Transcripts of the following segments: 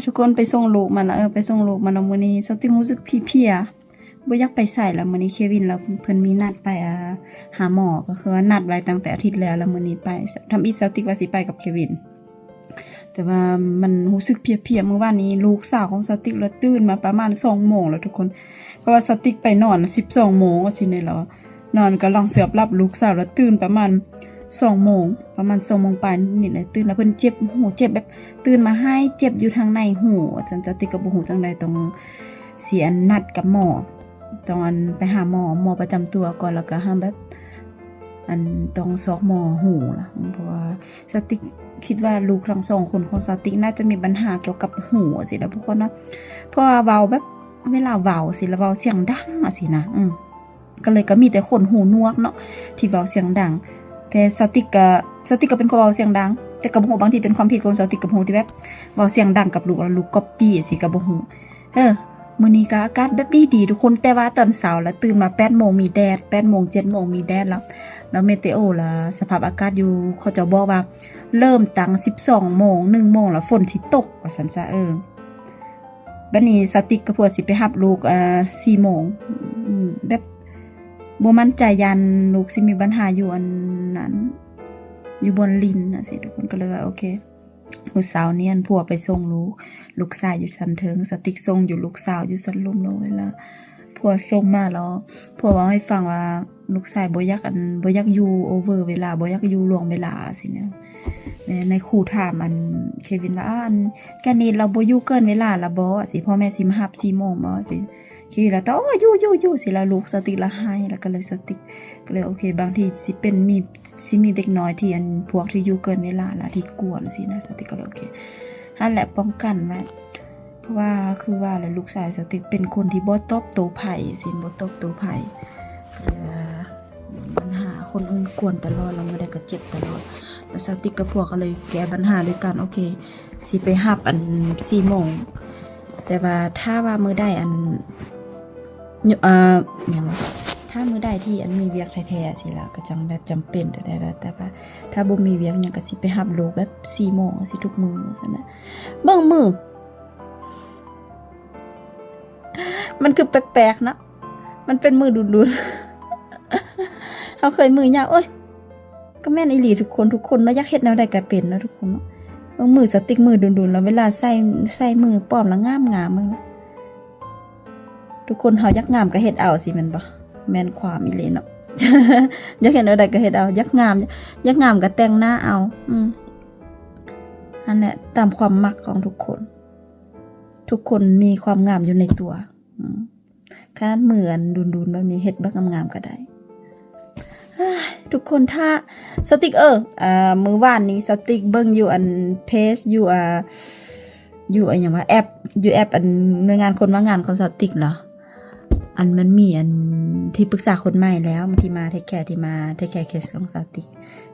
ทุกคนไปส่งลูกมันแล้วไปส่งลูกมันแล้วมื้อนี้สติรู้สึกเพลียๆบ่อยากไปไสแล้วมื้อนี้เควินแล้วเพิ่นมีนัดไปหาหมอก็คือว่านัดไว้ตั้งแต่อาทิตย์แล้วมื้อนี้ไปทำอีสติกว่าสิไปกับเควินแต่ว่ามันรู้สึกเพลียๆเมื่อวานนี้ลูกสาวของสติกแล้วตื่นมาประมาณ 2 โมงแล้วทุกคนเพราะว่าสติกไปนอน 12 โมงว่าสิเนี่ยแล้วนอนกำลังเสือบรับลูกสาวแล้วตื่นประมาณ2 โมงประมาณ2 โมงปลายนิดเลยตื่นแล้วเพิ่นเจ็บหูเจ็บแบบตื่นมาให้เจ็บอยู่ทางในหูจันจะติดกับหูจังใดตรงเสียนัดกับหมอตอนไปหาหมอประจำตัวก่อนแล้วก็ห้ามแบบต้องซอกหมอหูล่ะเพราะว่าสติกคิดว่าลูกทั้งสองคนของสติกน่าจะมีปัญหาเกี่ยวกับหูสิแล้วพวกคนเนาะเพราะว่าเว้าแบบเวลาเว้าสิแล้วเว้าเสียงดังสินะก็มีแต่คนหูนวกเนาะที่เว้าเสียงดังแต่สติกก็เป็นคนเว้าเสียงดังแต่กับหูบางทีเป็นความผิดของสติกกับหูที่แบบเว้าเสียงดังกับลูกแล้วลูกก๊อปปี้สิกับหูมื้อนี้ก็อากาศแบบดีทุกคนแต่ว่าตอนเช้าแล้วตื่นมา 8 โมงมีแดด 8 โมง 7 โมงมีแดดแล้วเมเทโอล่ะสภาพอากาศอยู่เขาจะบอกว่าเริ่มตั้ง12 โมง 1 โมงแล้วฝนสิตกว่าซั่นซะบัดนี้สติกก็พวกสิไปรับลูก4 โมงแบบบ่มั่นใจยันลูกสิมีปัญหาอยู่อันนั้นอยู่บนลิ้นน่ะสิทุกคนก็เลยว่าโอเคมื้อเช้านี้อันผัวไปส่งลูกชายอยู่ชั้นเทิงสติกส่งอยู่ลูกสาวอยู่ชั้นลุ่มเลยแล้วผัวส่งมาแล้วผัวเว้าให้ฟังว่าลูกชายบ่อยากอยู่โอเวอร์เวลาบ่อยากอยู่ล่วงเวลาสิเนี่ยในครูถามเควินว่าแกนี่เราบ่อยู่เกินเวลาละบ่สิพ่อแม่สิมารับ4 โมงบ่สิคิดแล้วต้องอยู่สิละลูกสติกละให้แล้วก็เลยสติกก็เลยโอเคบางทีสิเป็นมีเด็กน้อยที่พวกที่อยู่เกินเวลาละที่กวนสินะสติกก็เลยโอเคนั่นแหละป้องกันไว้เพราะว่าคือว่าแล้วลูกชายสติกเป็นคนที่บ่ตอบโต้ไผสิบ่ตอบโต้ไผปัญหาคนอื่นกวนตลอดแล้วบ่ได้ก็เจ็บตลอดแล้วสติกกับพวกก็เลยแก้ปัญหาด้วยกันโอเคสิไปรับ4 โมงแต่ว่าถ้าว่ามื้อใดหยังว่าถ้ามื้อใดที่มีเวียกแท้ๆสิล่ะก็จังแบบจำเป็นแต่ว่าถ้าบ่มีเวียกหยังก็สิไปรับลูกแบบ4 โมงสิทุกมื้อซั่นน่ะเบิ่งมื้อมันคือแปลกๆนะมันเป็นมื้อดุนๆเฮาเคยมื้อยากก็แม่นอีหลีทุกคนเนาะอยากเฮ็ดแนวใดก็เป็นเนาะทุกคนเนาะบางมื้อสติกมื้อดุนๆแล้วเวลาใส่มือป้อมแล้วงามๆมึงทุกคนเฮาอยากงามก็เฮ็ดเอาสิแม่นบ่แม่นความอีหลีเนาะ อยากเฮ็ดแนวใดก็เฮ็ดเอาอยากงามก็แต่งหน้าเอาอันนี้ตามความมักของทุกคนมีความงามอยู่ในตัวขนาดเหมือนดุนๆแบบนี้เฮ็ดบักงามๆก็ได้ทุกคนถ้าสติกมื้อวานนี้สติกเบิ่งอยู่เพจอยู่หยังว่าแอปหน่วยงานคนว่างงานของสติกเหรอมันมีที่ปรึกษาคนใหม่แล้วมันที่มาเทคแคร์เคสของสติก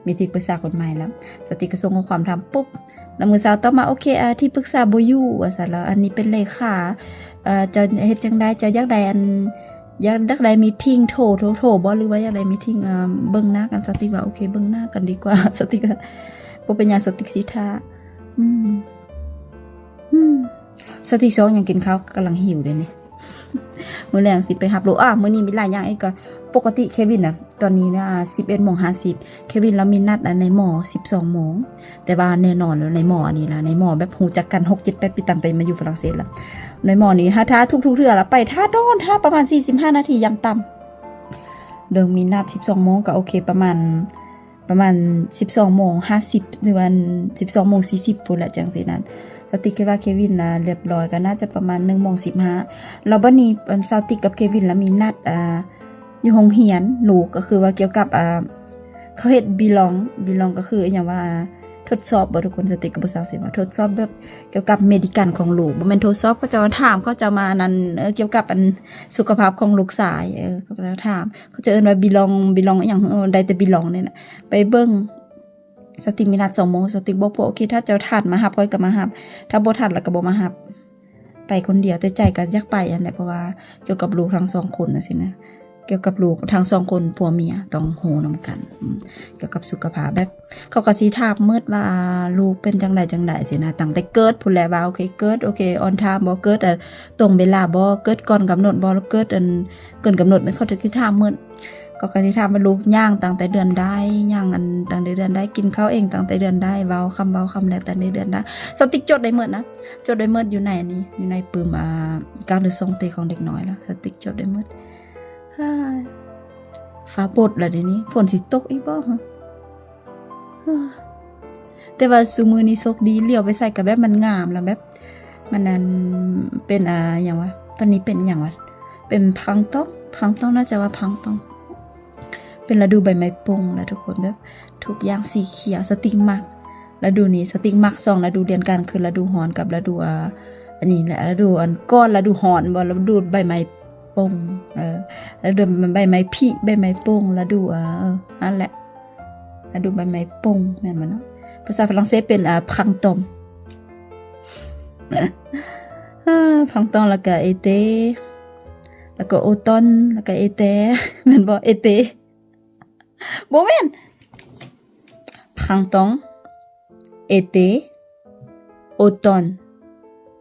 มีที่ปรึกษาคนใหม่แล้วสติกก็ส่งข้อความถามปุ๊บแล้วมื้อเช้าต่อมาโอเคที่ปรึกษาบ่อยู่ว่าซั่นแล้วอันนี้เป็นเลขาจะเฮ็ดจังได๋จะอยากได้มีทิ้งโทรบ่หรือว่าอยากได้มีทิ้งเบิ่งหน้ากันสติว่าโอเคเบิ่งหน้ากันดีกว่าสติก็บ่เป็นหยังสติสิท่าสติ2ยังกินข้าวกำลังหิวเด้นี่ มื้อแลงสิไปรับลูกมื้อนี้มีหลายอย่างอีกก็ปกติเควินน่ะตอนนี้นะ 11:50 เควินแล้วมีนัดในหมอ 12 โมงแต่ว่าแน่นอนแล้วในหมออันนี้ล่ะในหมอแบบฮู้จักกัน 6-7 ปีตั้งแต่มาอยู่ฝรั่งเศสแล้วในหมอนี้ถ้าทุกเทื่อละไปถ้าประมาณ45 นาทีอย่างต่ำเดิมมีนัด 12 โมงก็โอเคประมาณ 12:50 หรือว่า 12:40 พุ่นแหละจังซี่นั้นสติกคิดว่าเควินน่ะเรียบร้อยก็น่าจะประมาณ 1:15 แล้วบัดนี้สติกกับเควินแล้วมีนัดอยู่โรงเรียนลูกก็คือว่าเกี่ยวกับเขาเฮ็ดบิลองก็คืออีหยังว่าทดสอบบ่ทุกคนสติกก็บ่ทราบสิว่าทดสอบแบบเกี่ยวกับเมดิคัลของลูกบ่แม่นทดสอบเขาจะถามเขาจะมานั้นเกี่ยวกับสุขภาพของลูกชายเขาจะถามเขาจะเอิ้นว่าบิลองอีหยังได้แต่บิลองนี่น่ะไปเบิ่งสติกมีนัด 2 โมงสติกบอกโอเคถ้าเจ้าทันมารับค่อยก็มารับถ้าบ่ทันแล้วก็บ่มารับไปคนเดียวแต่ใจก็อยากไปอันนั้นเพราะว่าเกี่ยวกับลูกทั้ง2 คนน่ะสินะเค กี่ยวกับลูกทั้งสองคนผัวเมียต้องโหนำกันเกี่ยวกับสุขภาพแบบเขาก็สิถามมืดว่าลูกเป็นจังไดสินะตั้งแต่เกิดพุ่นแหละว่าโอเคเกิดโอเคออนไทม์บ่เกิดตรงเวลาบ่เกิดก่อนกำหนดบ่แล้วเกิดเกินกำหนดมันเขาจะสิถามมืดก็สิถามว่าลูกย่างตั้งแต่เดือนใดย่างตั้งแต่เดือนใดกินข้าวเองตั้งแต่เดือนใดเว้าคำใดตั้งแต่เดือนใดสติ๊กจดได้หมดนะจดได้หมดอยู่ในนี้อยู่ในปืมการหรือทรงเตของเด็กน้อยแล้วสติ๊กจดได้หมดฟ้าปดแล้วเดี๋ยวนี้ฝนสิตกอีกบ่ฮะแต่ว่าซุมื้อนี้โชคดีเลี้ยวไปใส่กับแบบมันงามแล้วแบบมันนั้นเป็นหยังวะตอนนี้เป็นหยังวะเป็นพังต้องน่าจะว่าพังต้องเป็นฤดูใบไม้ปงแล้วทุกคนแบบทุกอย่างสีเขียวสติ๊กมักฤดูนี้สติ๊กมัก2ฤดูเดือนกันคือฤดูร้อนกับฤดูอันนี้แหละฤดูก้อนฤดูร้อนบ่ฤดูใบไม้ปงฤดูใบไม้ผลิใบไม้ปงฤดูอันแหละฤดูใบไม้ปงแม่นบ่เนาะภาษาฝรั่งเศสเป็นพังตอมพังตอมแล้วก็เอเตแล้วก็โอตอนแล้วก็เอเตแม่นบ่เอเตบ่แม่นprintemps été automne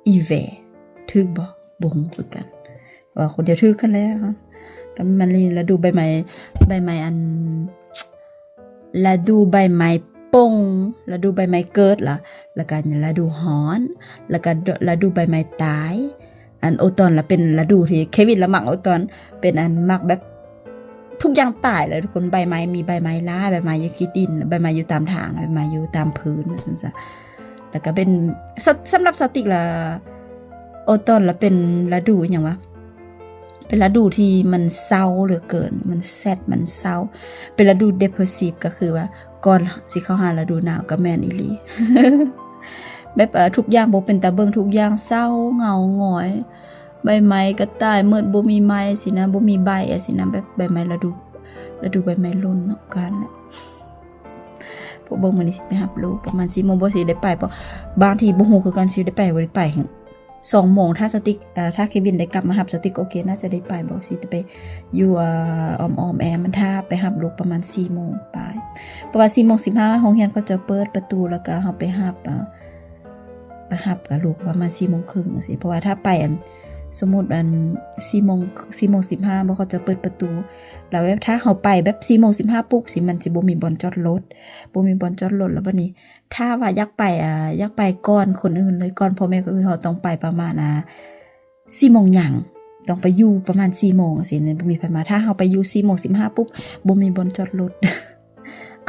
hiver ถูกบ่ฮู้คือกันว่าคนเดียวถูกกันแล้วก็มันเลยฤดูใบไม้อันฤดูใบไม้ปงฤดูใบไม้เกิดล่ะแล้วก็ฤดูร้อนแล้วก็ฤดูใบไม้ตายอันโอตอนละเป็นฤดูที่เควินละมักโอตอนเป็นอันมักแบบทุกอย่างตายเลยทุกคนใบไม้มีใบไม้ล้าใบไม้อยู่ที่ดินใบไม้อยู่ตามทางใบไม้อยู่ตามพื้นซั่นซะแล้วก็เป็นสำหรับสติกละโอตอนละเป็นฤดูหยังวะเป็นฤดูที่มันเศร้าเหลือเกินมันแซดมันเศร้าเป็นฤดู depressive ก็คือว่าก่อนสิเข้าหาฤดูหนาวก็แม่นอีหลี แบบทุกอย่างบ่เป็นตาเบิ่งทุกอย่างเศร้าเหงาหงอยใบไม้ก็ตายมืดบ่มีไม้สินะบ่มีใบสินะแบบใบไม้ฤดูใบไม้ร่นเนาะกันน่ะพวกเบิ่งมื้อนี้สิไปรับลูกประมาณ 4:00 นบ่สิได้ไปเพราะบางทีบ่ฮู้คือกันสิได้ไปบ่ได้ไป2 โมงถ้าสติ๊กถ้าเควินได้กลับมารับสติ๊กโอเคน่าจะได้ไปบ่สิไปอยู่ออมแอมันถ้าไปรับลูกประมาณ 4 โมงไปเพราะว่า 4:15 โรงเรียนเขาจะเปิดประตูแล้วก็เฮาไปรับกับลูกประมาณ 4:30 นจังซี่เพราะว่าถ้าไปสมมุติ4:15 บ่เขาจะเปิดประตูแล้วถ้าเฮาไปแบบ 4:15 ปุ๊บสิมันสิบ่มีบ่อนจอดรถแล้วบัดนี้ถ้าว่าอยากไปก่อนคนอื่นเลยก่อนพ่อแม่ก็คือเฮาต้องไปประมาณ4 โมงหยังต้องไปอยู่ประมาณ 4 โมงจังซี่บ่มีไผมาถ้าเฮาไปอยู่ 4:15 ปุ๊บบ่มีบ่อนจอดรถ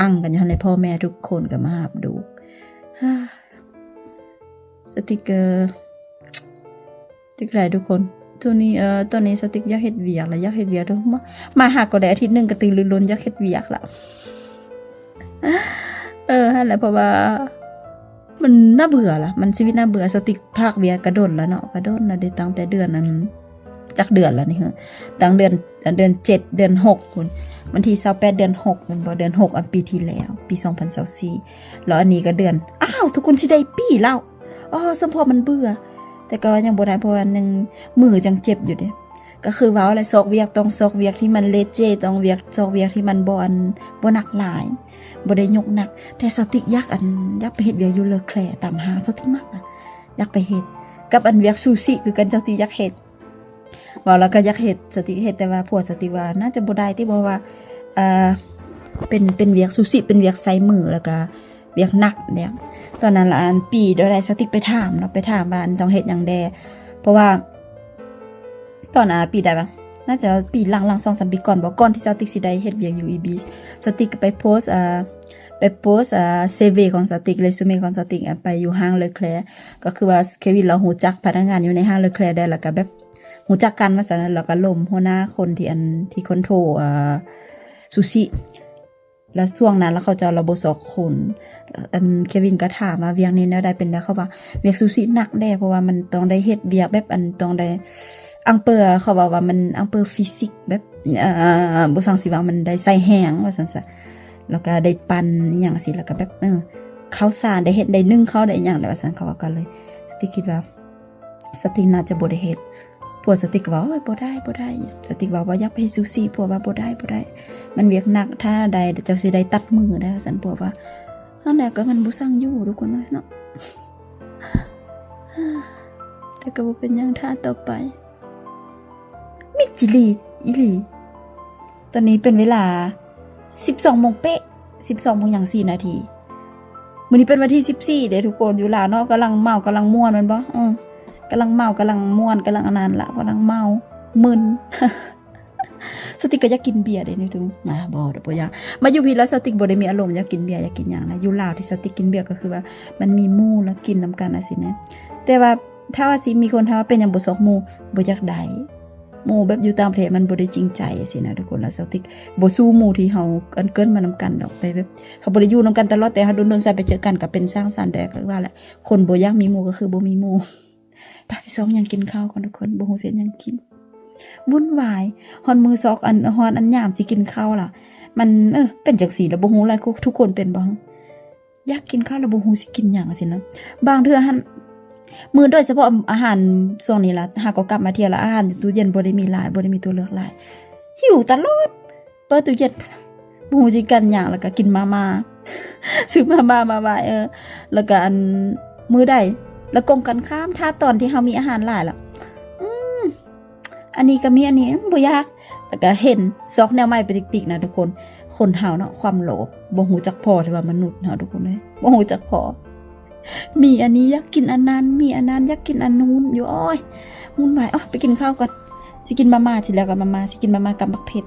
อั้งกันอยู่หั่นแหละพ่อแม่ทุกคนก็มารับลูกสติกเกอร์ติ๊กหลายทุกคนตอนนี้สติ๊กอยากเฮ็ดเวียกแล้วอยากเฮ็ดเวียกเด้อมาหาก็ได้อาทิตย์นึงก็ตื่นลุ้นๆอยากเฮ็ดเวียกแล้วหั่นแหละเพราะว่ามันน่าเบื่อล่ะมันชีวิตน่าเบื่อสติ๊กภาคเวียกกระโดดแล้วเนาะกระโดดน่ะได้ตั้งแต่เดือนนั้นจักเดือนแล้วนี่ตั้งเดือน7เดือน6พุ่นวันที่28เดือน6มันบ่เดือน6อันปีที่แล้วปี2024แล้วอันนี้ก็เดือนอ้าวทุกคนสิได้ปีแล้วสมพอมันเบื่อแต่ก็ยังบ่ได้เพราะว่านึงมือจังเจ็บอยู่เด้ก็คือว่าอะไรซอกเวียกต้องซอกเวียกที่มันเลเจต้องซอกเวียกที่มันบ่หนักหลายบ่ได้ยกหนักแต่สติกอยากไปเฮ็ดเวียกอยู่เลอแคลตามหาสติกมากอยากไปเฮ็ดกับเวียกซูชิคือกันสติอยากเฮ็ดว่าแล้วก็อยากเฮ็ดสติเฮ็ดแต่ว่าพวกสติว่าน่าจะบ่ได้ที่บ่ว่าเป็นเวียกซูชิเป็นเวียกใส่มือแล้วก็เวียกหนักเนี่ยตอนนั้นละปีได้สติกไปถามเนาะไปถามว่าต้องเฮ็ดหยังแดเพราะว่าตอนปีได้ป่ะน่าจะปีหลังๆ 2-3 ปีก่อนบ่ก่อนที่สติกสิได้เฮ็ดเวียกอยู่ EBS สติกก็ไปโพสCV ของสติกเรซูเม่ของสติกไปอยู่ห้างเลอแคลก็คือว่าเควินเราฮู้จักพนักงานอยู่ในห้างเลอแคลได้แล้วก็แบบฮู้จักกันว่าซั่นแล้วก็ล่มหัวหน้าคนที่คอนโทรซูชิแล้วช่วงนั้นแล้วเขาจะระบบ2 คนเควินก็ถามว่าเวียกนี้แนวใดเป็นแล้วเขาว่าเวียกซูชิหนักแน่เพราะว่ามันต้องได้เฮ็ดเวียกแบบต้องได้อังเปอร์เขาว่ามันอังเปอร์ฟิสิกแบบบ่ซังสิว่ามันได้ใส่แห้งว่าซั่นซะแล้วก็ได้ปั่นอีหยังสิแล้วก็แบบข้าวสารได้เฮ็ดได้นึ่งข้าวได้อีหยังว่าซั่นเขาว่ากันเลยสติคิดว่าสติน่าจะบ่ได้เฮ็ด ผัวสติกก็ว่าโอ้ยบ่ได้บ่ได้สติกว่าอยากไปซูซี่ผัวว่าบ่ได้บ่ได้มันเวียกหนักถ้าใดเจ้าสิได้ตัดมือได้ซั่นผัวว่านั่นแหละก็มันบ่สั่งอยู่ทุกคนเนาะ แต่ก็บ่เป็นหยังท่าต่อไปมิดจิลีอีหลีตอนนี้เป็นเวลา 12 โมงเป๊ะ 12 โมงอย่าง4 นาทีมื้อนี้เป็นวันที่14เด้ทุกคนอยู่ลาวเนาะกำลังเมากำลังม่วนแม่นบ่กำลังเมากำลังม่วนกำลังอันนั้นล่ะกำลังเมามึน สติกก็อยากกินเบียร์เด้นี่ทุกบ่อยากมาอยู่พี่แล้วสติกบ่ได้มีอารมณ์อยากกินเบียร์อยากกินหยังนะอยู่ลาวที่สติกกินเบียร์ก็คือว่ามันมีหมู่แล้วกินนํกันน่ะสินะแต่ว่าถ้าว่าสิมีคนถามว่าเป็นหยังบ่ซอกหมู่บ่อยากได้หมู่แบบอยู่ตามประเทศมันบ่ได้จริงใจสินะทุกคนแล้วสติกบ่สู้หมู่ที่เฮาเกินมานํกันดอกไปแบบเฮาบ่ได้อยู่นํกันตลอดแต่เฮาโดนๆใส่ไปเจอกันก็เป็นสร้างสรรค์แต่ก็ว่าแหละคนบ่อยากมีหมู่ก็คือบ่มีหมู่ไปซอกหยังกินข้าวก่อนทุกคนบ่ฮู้สิหยังกินวุ่นวายฮอนมือซอกฮอนอันยามสิกินข้าวล่ะมันเป็นจังซี่แล้วบ่ฮู้หลายทุกคนเป็นบ่อยากกินข้าวแล้วบ่ฮู้สิกินหยังสินะบางเทื่อหั่นมื้อโดยเฉพาะอาหารช่วงนี้ล่ะหากก็กลับมาเที่ยวละอาหารตู้เย็นบ่ได้มีหลายบ่ได้มีตัวเลือกหลายหิวตลอดเปิดตู้เย็นบ่ฮู้สิกันหยังแล้วก็กินมาม่าซื้อมาม่ามาไว้แล้วก็อันมื้อใดแล้วกงกันข้ามถ้าตอนที่เฮามีอาหารหลายล่ะอันนี้ก็มีอันนี้บ่อยากแล้วก็เห็นซอกแนวใหม่ไปติ๊กๆนะทุกคนเฮาเนาะความโลภบ่ฮู้จักพอที่ว่ามนุษย์เนาะทุกคนเอ้ยบ่ฮู้จักพอมีอันนี้อยากกินอันนั้นมีอันนั้นอยากกินอันนู้นอยู่อ้อยวุ่นวายไปกินข้าวก่อนสิกินมาม่าสิแล้วก็มาม่าสิกินมาม่ากับบักเผ็ด